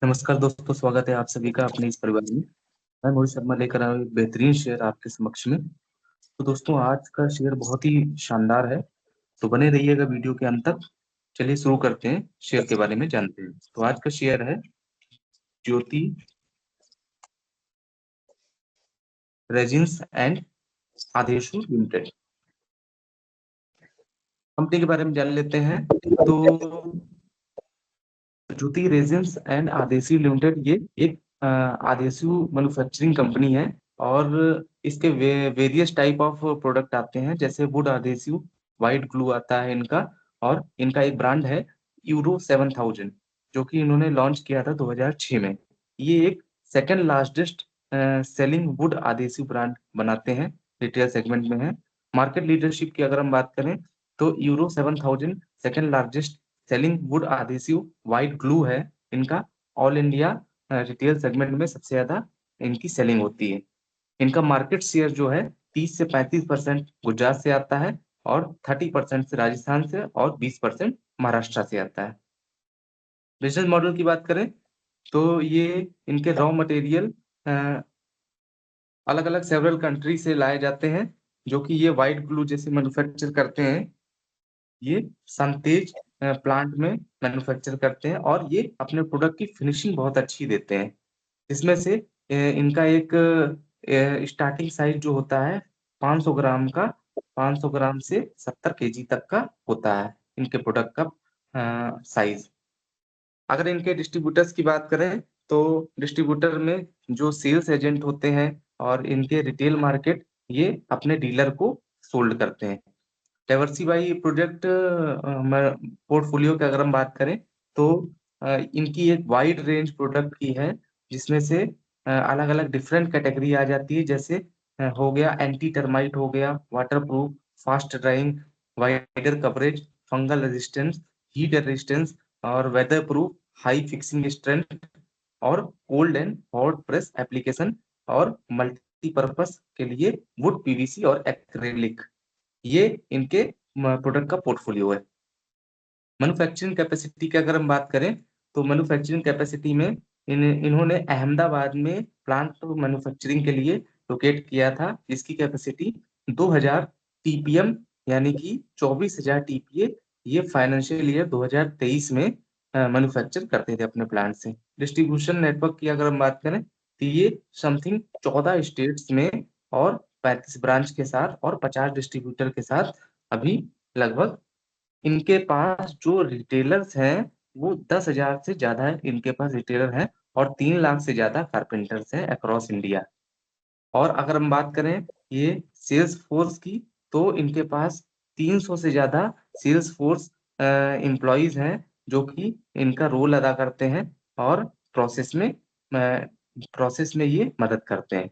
नमस्कार दोस्तों, स्वागत है आप सभी का अपने इस परिवार में। मैं मोहित शर्मा लेकर आया हूं एक बेहतरीन शेयर आपके समक्ष में। तो दोस्तों, आज का शेयर बहुत ही शानदार है, तो बने रहिएगा वीडियो के अंत तक। चलिए शुरू करते हैं, शेयर के बारे में जानते हैं। तो आज का शेयर है ज्योति रेजिन्स एंड आदेशु लिमिटेड। कंपनी के बारे में जान लेते हैं। तो ज्योति रेजिन्स एंड आदेशी लिमिटेड ये एक आदेशु मैन्युफैक्चरिंग कंपनी है। और इसके वेरियस टाइप ऑफ प्रोडक्ट आते हैं, जैसे वुड आदेसिव, वाइट ग्लू आता है इनका। और इनका एक ब्रांड है यूरो 7000, जो कि इन्होंने लॉन्च किया था 2006 में। ये एक second largest selling wood adhesive brand बनाते हैं, रिटेल सेगमेंट में है। मार्केट लीडरशिप की अगर हम बात करें तो Euro 7000 second largest selling wood adhesive white glue है इनका। ऑल इंडिया रिटेल सेगमेंट में सबसे ज्यादा इनकी सेलिंग होती है। इनका मार्केट शेयर जो है 30 से 35% गुजरात से आता है, और 30% से राजस्थान से, और 20% महाराष्ट्र से आता है। बिजनेस मॉडल की बात करें तो ये इनके रॉ मटेरियल अलग अलग सेवरल कंट्री से लाए जाते हैं, जो कि ये व्हाइट ग्लू जैसे मैन्युफैक्चर करते हैं। ये सनतेज प्लांट में मैन्युफैक्चर करते हैं, और ये अपने प्रोडक्ट की फिनिशिंग बहुत अच्छी देते हैं। इसमें से इनका एक स्टार्टिंग साइज जो होता है 500 ग्राम का, 500 ग्राम से 70 केजी तक का होता है इनके प्रोडक्ट का साइज। अगर इनके डिस्ट्रीब्यूटर्स की बात करें तो डिस्ट्रीब्यूटर में जो सेल्स एजेंट होते हैं और इनके रिटेल मार्केट, ये अपने डीलर को सोल्ड करते हैं। डाइवर्सिफाई प्रोजेक्ट पोर्टफोलियो की अगर हम बात करें तो इनकी एक वाइड रेंज प्रोडक्ट की है, जिसमें से अलग अलग डिफरेंट कैटेगरी आ जाती है। जैसे हो गया एंटी टर्माइट, हो गया waterproof, fast drying, wider coverage, fungal resistance, heat resistance, और weatherproof, high fixing strength, और cold and hot press application, और मल्टीपर्पस के लिए वुड, पीवीसी और एक्रेलिक। ये इनके प्रोडक्ट का पोर्टफोलियो है। मैन्युफैक्चरिंग कैपेसिटी की अगर हम बात करें तो मैन्युफैक्चरिंग कैपेसिटी में इन्होंने अहमदाबाद में प्लांट मैन्युफैक्चरिंग के लिए लोकेट किया था, जिसकी कैपेसिटी 2000 टीपीएम, यानी कि 24,000 टीपीए ये फाइनेंशियल ईयर 2023 में मैन्युफैक्चर करते थे अपने प्लांट से। डिस्ट्रीब्यूशन नेटवर्क की अगर हम बात करें तो ये समथिंग 14 स्टेट्स में और 35 ब्रांच के साथ और 50 डिस्ट्रीब्यूटर के साथ अभी लगभग इनके पास जो रिटेलर्स हैं वो 10,000 से ज्यादा है इनके पास रिटेलर हैं, और 3 लाख से ज्यादा कारपेंटर्स हैं अक्रॉस इंडिया। और अगर हम बात करें ये सेल्स फोर्स की, तो इनके पास 300 से ज्यादा सेल्स फोर्स एम्प्लॉइज हैं, जो कि इनका रोल अदा करते हैं और प्रोसेस में ये मदद करते हैं।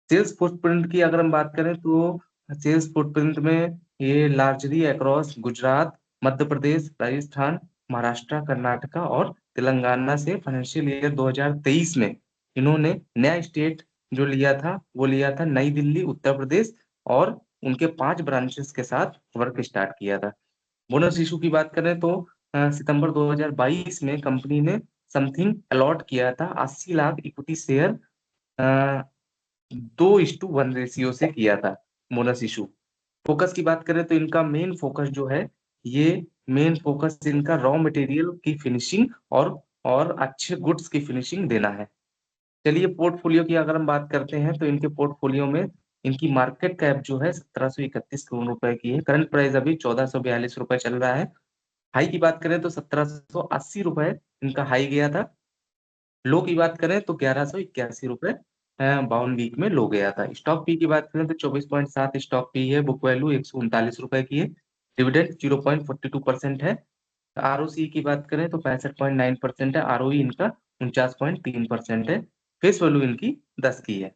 सेल्स फुटप्रिंट की अगर हम बात करें तो सेल्स फुटप्रिंट में ये लार्जली अक्रॉस गुजरात, मध्य प्रदेश, राजस्थान, महाराष्ट्र, कर्नाटका और तेलंगाना से फाइनेंशियल ईयर 2023 में इन्होंने नया स्टेट जो लिया था वो लिया था नई दिल्ली, उत्तर प्रदेश, और उनके 5 ब्रांचेस के साथ वर्क स्टार्ट किया था। बोनस इशू की बात करें तो सितंबर 2022 में कंपनी ने समथिंग अलॉट किया था 80 लाख इक्विटी शेयर, 2:1 रेशियो से किया था बोनस इशू। फोकस की बात करें तो इनका मेन फोकस जो है, ये मेन फोकस इनका रॉ मटेरियल की फिनिशिंग और अच्छे गुड्स की फिनिशिंग देना है। चलिए पोर्टफोलियो की अगर हम बात करते हैं तो इनके पोर्टफोलियो में इनकी मार्केट कैप जो है 1731 करोड़ रुपए की है। करंट प्राइस अभी 1442 रुपए चल रहा है। हाई की बात करें तो 1780 रुपए इनका हाई गया था। लो की बात करें तो 1181 रुपए 52 वीक में लो गया था। स्टॉक पी की बात करें तो 24.7 स्टॉक पी है। बुक वैल्यू 139 रुपए की है। डिविडेंड 0.42% है। आरओसी की बात करें तो 65.9% है। आरओई इनका 49.3% है। फेस वैल्यू इनकी 10 की है।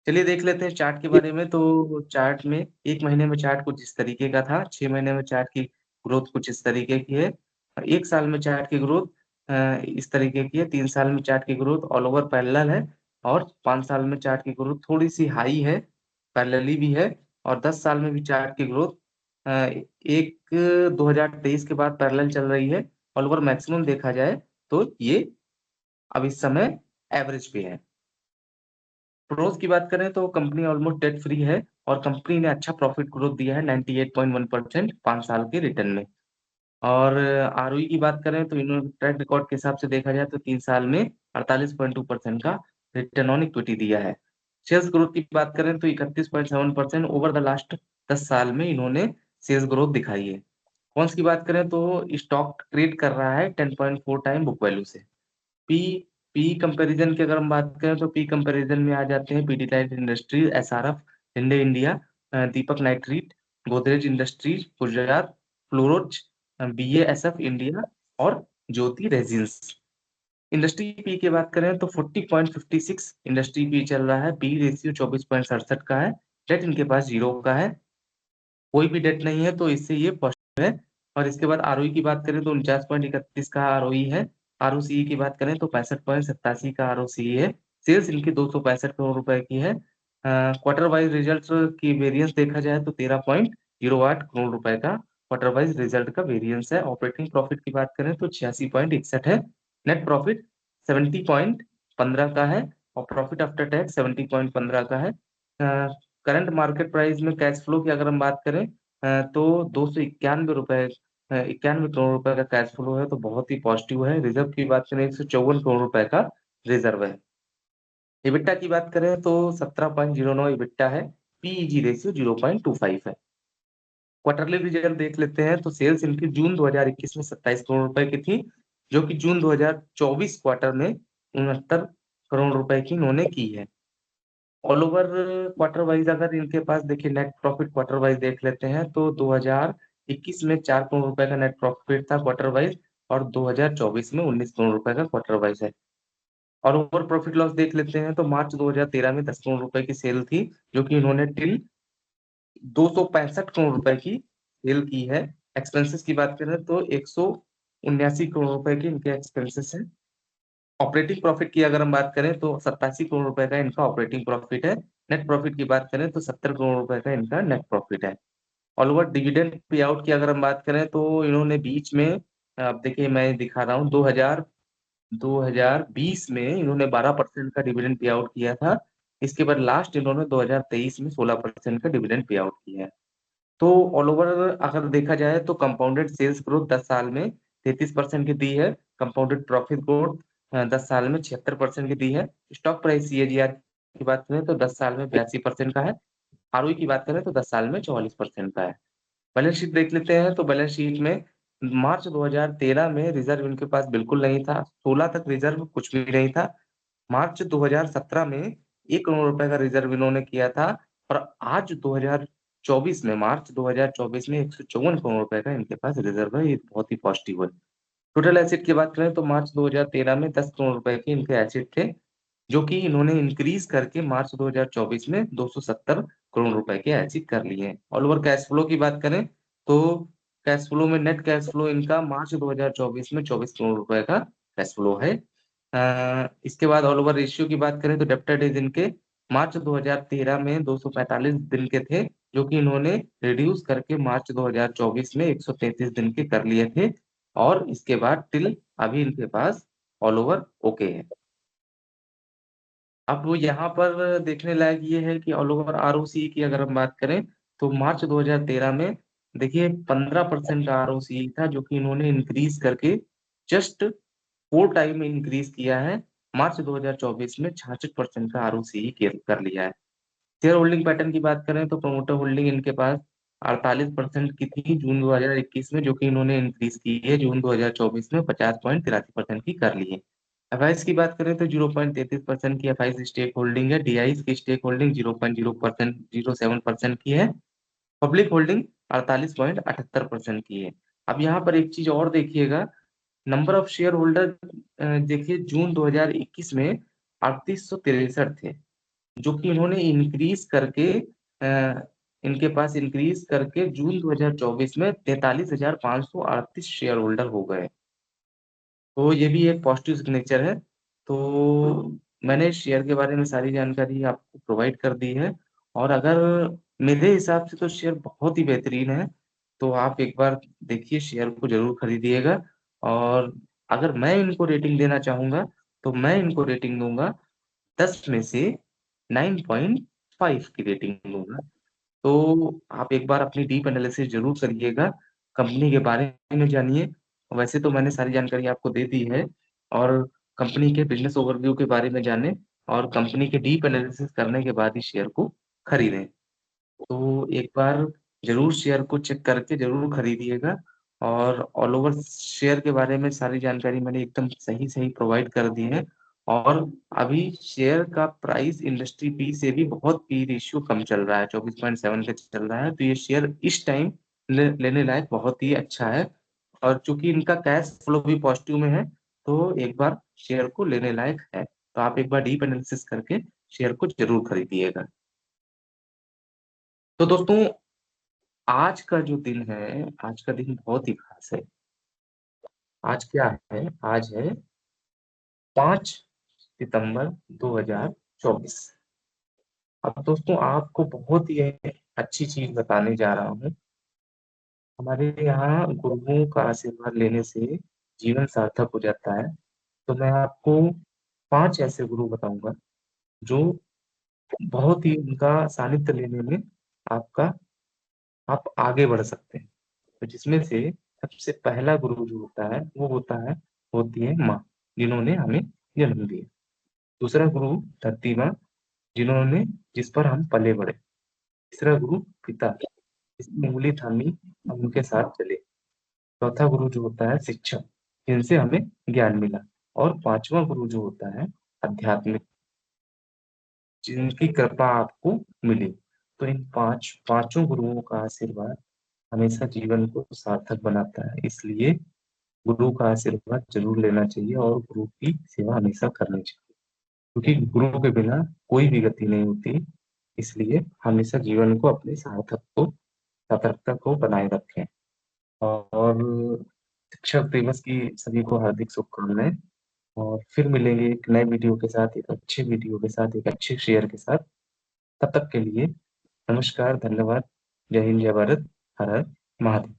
चलिए देख लेते हैं चार्ट के बारे में। तो चार्ट में 1 महीने में चार्ट कुछ इस तरीके का था, 6 महीने में चार्ट की ग्रोथ कुछ इस तरीके की है, और 1 साल में चार्ट की ग्रोथ इस तरीके की है, 3 साल में चार्ट की ग्रोथ ऑल ओवर पैरेलल है, और 5 साल में चार्ट की ग्रोथ थोड़ी सी हाई है, पैरेलली भी है, और 10 साल में भी चार्ट की ग्रोथ एक 2023 के बाद पैरेलल चल रही है। ऑल ओवर मैक्सिमम देखा जाए तो ये अब इस समय एवरेज पे है। प्रोस की बात करें तो कंपनी ऑलमोस्ट डेट फ्री है और कंपनी ने अच्छा प्रॉफिट ग्रोथ दिया है 98.1% 5 साल के रिटर्न में। और आरओई की बात करें तो इन्होंने ट्रैक रिकॉर्ड के हिसाब से देखा जाए तो 3 साल में 48.2% का रिटर्न ऑन इक्विटी दिया है। सेल्स ग्रोथ की बात करें तो 31.7% ओवर द लास्ट 10 साल में इन्होंने सेल्स ग्रोथ दिखाई है। कौन्स की बात करें तो स्टॉक ट्रेड कर रहा है 10.4 टाइम बुक वैल्यू से। पी पी कंपैरिजन की अगर हम बात करें तो पी कंपैरिजन में आ जाते हैं पीडीलाइट इंडस्ट्रीज, एसआरएफ, हिंडे India, Deepak nitrite, Godrej industries Gujarat, Fluorochem, BASF India और ज्योति रेजिन्स। इंडस्ट्री पी की बात करें तो 40.56 इंडस्ट्री पी चल रहा है। पी रेशियो 24.67 का है। डेट इनके पास 0 का है, कोई भी डेट नहीं है, तो इससे ये पॉजिटिव है। और इसके बाद आरओई की बात करें तो 49.31 का आरओई है। आरओसीई की बात करें तो 65.87 का आरओसीई है। सेल्स इनकी 265 करोड़ रुपए की है। क्वार्टर वाइज रिजल्ट की वेरिएंस देखा जाए तो 13.08 करोड़ रुपए का क्वार्टर वाइज रिजल्ट का वेरिएंस है। ऑपरेटिंग प्रॉफिट की बात करें तो 86.61 है। नेट प्रॉफिट 70.15 का है और प्रॉफिट आफ्टर टैक्स 70.15 का है। करंट मार्केट प्राइस में कैश फ्लो की अगर हम बात करें तो 291 रुपए 91 करोड़ रुपए का कैश फ्लो है, तो बहुत ही पॉजिटिव है। रिजर्व की बात करें 154 करोड़ रुपए का रिजर्व है। इबिट्टा की बात करें तो 17.09 इबिट्टा है। पीईजी रेशियो 0.25 है। क्वार्टरली रिजल्ट देख लेते हैं तो सेल्स इनकी जून 2021 में 27 करोड़ रुपए की थी, जो कि जून 2024 क्वार्टर में 69 करोड़ रुपए की इन्होंने की है। ऑल ओवर क्वार्टर वाइज अगर इनके पास देखिए नेट प्रॉफिट क्वार्टर वाइज देख लेते हैं तो 2021 में 4 करोड़ रुपए का नेट प्रॉफिट था क्वार्टर वाइज और 2024 में 19 करोड़ रुपए का क्वार्टर वाइज है। और ओवर प्रॉफिट लॉस देख लेते हैं तो मार्च 2013 में 10 करोड़ रुपए की सेल थी, जो कि इन्होंने टिल 265 करोड़ रुपए की सेल की है। एक्सपेंसेस की बात करें तो 179 करोड़ रुपए के इनके एक्सपेंसेस हैं। ऑपरेटिंग प्रॉफिट की अगर हम बात करें तो 87 करोड़ रुपए का इनका ऑपरेटिंग प्रॉफिट है। नेट प्रॉफिट की बात करें तो 70 करोड़ रुपए का इनका नेट प्रॉफिट है। All over dividend pay out की अगर हम बात करें तो इन्होंने बीच में अब देखिए मैं दिखा रहा हूँ 2020 में इन्होंने 12% का डिविडेंड पे आउट किया था। इसके बाद लास्ट इन्होंने 2023 में 16% का डिविडेंड पे आउट किया है। तो ऑल ओवर अगर देखा जाए तो कंपाउंडेड सेल्स ग्रोथ 10 साल में 33% की दी है। कंपाउंडेड प्रॉफिट ग्रोथ 10 साल में 76% की दी है। स्टॉक प्राइस सीएजीआर की बात करें तो 10 साल में 82% का है। आरओई की बात करें तो 10 साल में 44% का है। बैलेंस शीट देख लेते हैं तो बैलेंस शीट में मार्च 2013 में रिजर्व इनके पास बिल्कुल नहीं था। 16 तक रिजर्व कुछ भी नहीं था। मार्च 2017 में 1 करोड़ रुपए का रिजर्व इन्होंने किया था और आज 2024 में मार्च 2024 में 154 करोड़ रुपए का इनके पास रिजर्व है। ये बहुत ही पॉजिटिव है। टोटल एसेट की बात करें तो मार्च 2013 में 10 करोड़ रुपए के इनके एसेट थे, जो कि इन्होंने इंक्रीज करके मार्च 2024 में 270 करोड़ रुपए के अचीव कर लिए हैं। ऑल ओवर कैश फ्लो की बात करें तो कैश फ्लो में नेट कैश फ्लो इनका मार्च 2024 में 24 करोड़ रुपए का कैश फ्लो है। इसके बाद ऑल ओवर रेशियो की बात करें तो डेब्टर डेज इनके मार्च 2013 में 245 दिन के थे, जो कि इन्होंने रिड्यूस करके मार्च 2024 में 133 दिन के कर लिए थे। और इसके बाद टिल अभी इनके पास ऑल ओवर ओके है। अब वो यहाँ पर देखने लायक ये है कि ऑल ओवर आरओसी की अगर हम बात करें तो मार्च 2013 में देखिए 15% का आरओसी था, जो कि इन्होंने इंक्रीज करके जस्ट 4 टाइम इंक्रीज किया है। मार्च 2024 में 66% का आरओसी कर लिया है। शेयर होल्डिंग पैटर्न की बात करें तो प्रमोटर होल्डिंग इनके पास 48% की थी जून 2021 में, जो कि इन्होंने इंक्रीज की है जून 2024 में 50.83% की कर ली है। एफआईएस की बात करें तो 0.33% की एफआईएस स्टेक होल्डिंग है। डीआईएस की स्टेक होल्डिंग 0.07% की है। पब्लिक होल्डिंग 48.78% की है। अब यहाँ पर एक चीज और देखिएगा, नंबर ऑफ शेयर होल्डर देखिए जून 2021 में 3863 थे, जो कि इन्होंने इंक्रीज करके इनके पास इंक्रीज करके जून 2024 में 43,538 शेयर होल्डर हो गए। तो ये भी एक पॉजिटिव सिग्नेचर है। तो मैंने शेयर के बारे में सारी जानकारी आपको प्रोवाइड कर दी है और अगर मेरे हिसाब से तो शेयर बहुत ही बेहतरीन है। तो आप एक बार देखिए शेयर को ज़रूर खरीदिएगा और अगर मैं इनको रेटिंग देना चाहूँगा तो मैं इनको रेटिंग दूंगा 10 में से 9.5 की रेटिंग दूंगा। तो आप एक बार अपनी डीप एनालिसिस जरूर करिएगा, कंपनी के बारे में जानिए। वैसे तो मैंने सारी जानकारी आपको दे दी है, और कंपनी के बिजनेस ओवरव्यू के बारे में जाने, और कंपनी के डीप एनालिसिस करने के बाद ही शेयर को खरीदें। तो एक बार जरूर शेयर को चेक करके जरूर खरीदिएगा। और ऑल ओवर शेयर के बारे में सारी जानकारी मैंने एकदम सही सही प्रोवाइड कर दी है। और अभी शेयर का प्राइस इंडस्ट्री पी से भी बहुत पी रेशियो कम चल रहा है, 24.7 पे चल रहा है। तो ये शेयर इस टाइम लेने लायक बहुत ही अच्छा है। और चूंकि इनका कैश फ्लो भी पॉजिटिव में है, तो एक बार शेयर को लेने लायक है। तो आप एक बार डीप एनालिसिस करके शेयर को जरूर खरीदिएगा। तो दोस्तों, आज का जो दिन है, आज का दिन बहुत ही खास है। आज क्या है? आज है 5 सितंबर 2024। अब दोस्तों, आपको बहुत ही अच्छी चीज बताने जा रहा हूँ। हमारे यहाँ गुरुओं का आशीर्वाद लेने से जीवन सार्थक हो जाता है। तो मैं आपको 5 ऐसे गुरु बताऊंगा जो बहुत ही उनका सानिध्य लेने में आपका आप आगे बढ़ सकते हैं। तो जिसमें से सबसे पहला गुरु जो होता है वो होती है माँ, जिन्होंने हमें जन्म दिया। दूसरा गुरु धरती माँ, जिन्होंने जिस पर हम पले बढ़े। तीसरा गुरु पिता, जिसकी उंगली थामी हम उनके साथ चले। चौथा गुरु जो होता है शिक्षक, जिनसे हमें ज्ञान मिला। और पांचवा गुरु जो होता है आध्यात्मिक, जिनकी कृपा आपको मिली। तो इन पांचों गुरुओं का आशीर्वाद हमेशा जीवन को सार्थक बनाता है। इसलिए गुरु का आशीर्वाद जरूर लेना चाहिए और गुरु की सेवा हमेशा करनी चाहिए, क्योंकि गुरु के बिना कोई भी गति नहीं होती। इसलिए हमेशा जीवन को अपने सार्थकता को बनाए रखें। और शिक्षक दिवस की सभी को हार्दिक शुभकामनाएं। और फिर मिलेंगे एक नए वीडियो के साथ, एक अच्छे वीडियो के साथ, एक अच्छे शेयर के साथ। तब तक के लिए नमस्कार, धन्यवाद, जय हिंद, जय भारत, हर हर महादेव।